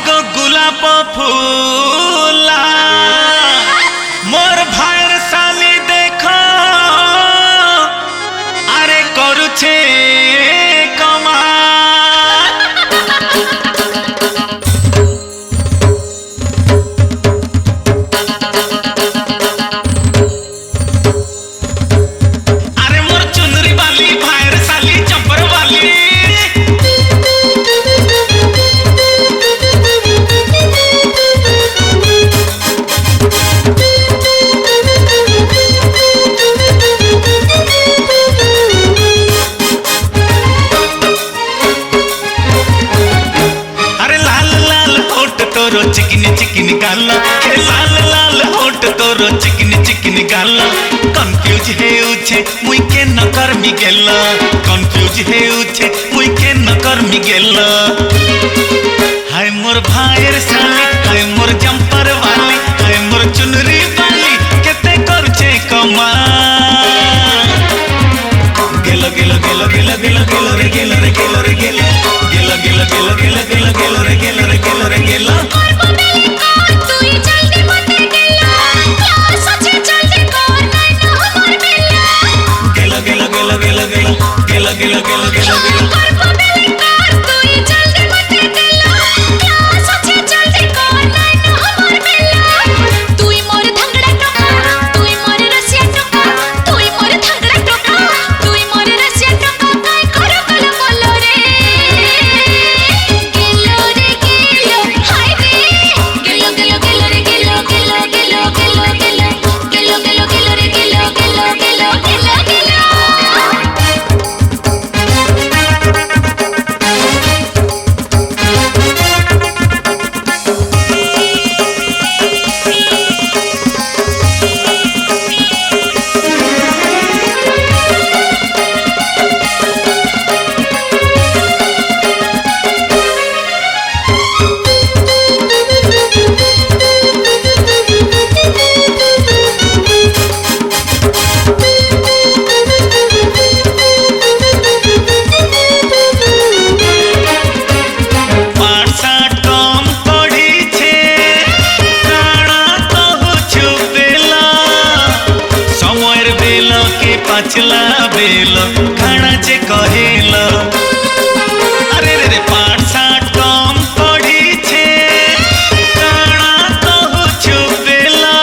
गो गुलाब फूला मोर भाईर साली देखो अरे करुछे चिकनी चिकनी गाला लाल लाल होट तोरो चिकनी चिकनी गाला कंफ्यूज हे उछे मुई के न कर मी गेला कंफ्यूज हे उछे मुई के न कर मी गेला हाय मोर भाईर साली हाय मोर जंपर वाली हाय मोर चुनरी वाली केते करछे कमा गेलो गेलो गेलो गेलो गेलो गेलो रे गेलो रे गेलो रे गेलो गेलो गेलो गेलो गेलो गेलो गेलो रे गेलो रे गेलो रे गेलो पाचला बेल खाना चे कहेल अरे रे रे पाठ साठ कम पढ़ी छे काना कहू छु बेला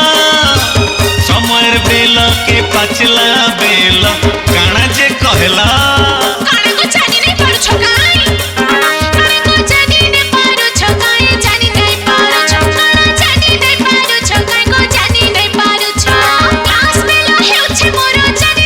समयर बेल के पाचला बेल खाना चे कहेला काना को जानी नहीं पारो छो काई काना को जानी नहीं पारो छो काई जानी नहीं पारो छो काना जानी नहीं पारो छो काई को जानी नहीं पारो छो क्लास बेल हे उछे मोरो जानी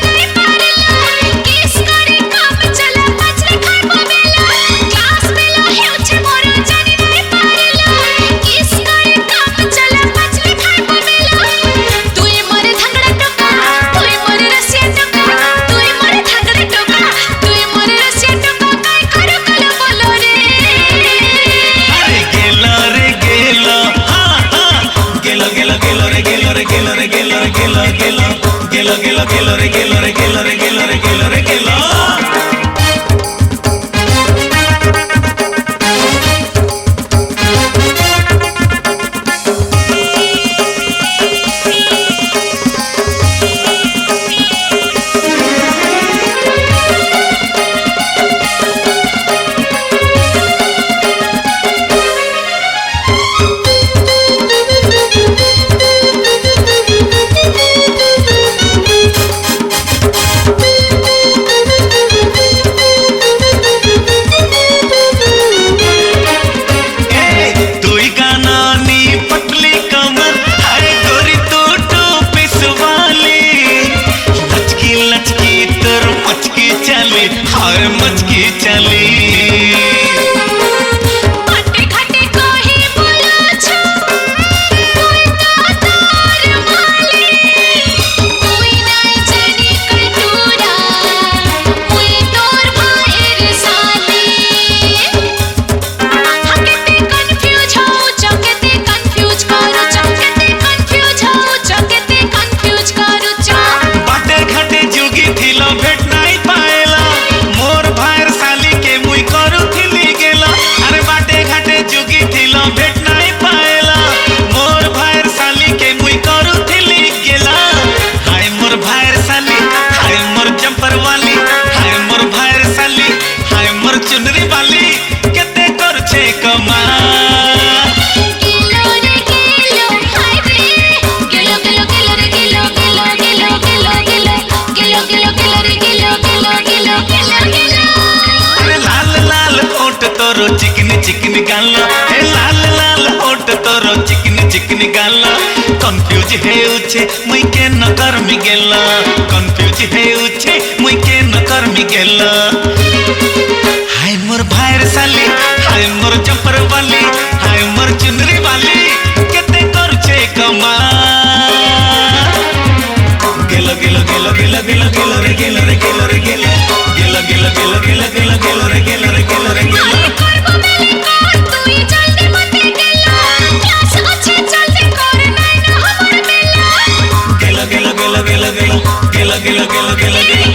गेलो गेलो गेलो रे गेलो रे गेलो रे गेलो रे गेलो रे गेलो चिकनी गाला कन्फ्यूज हेउछे मुई के न करमी गेला कन्फ्यूज हेउछे मुई के न करमी गेला हाय मोर भाईर साली हाय मोर जंपर वाली हाय मोर चुनरी वाली केते करछे कमा गेलो गेलो गेलो गेलो गेलो गेलो रे गेलो रे गेलो रे गेलो गेलो गेलो गेलो गेलो गेलो गेलो रे गेलो रे गेलो रे गेलो আরে করব মেলে কর তুই জলদি মতে গেলা ক্লাস আছে জলদি কর নাই না আমার মেলা गेलो गेलो गेलो गेलो गेलो गेलो गेलो गेलो गेलो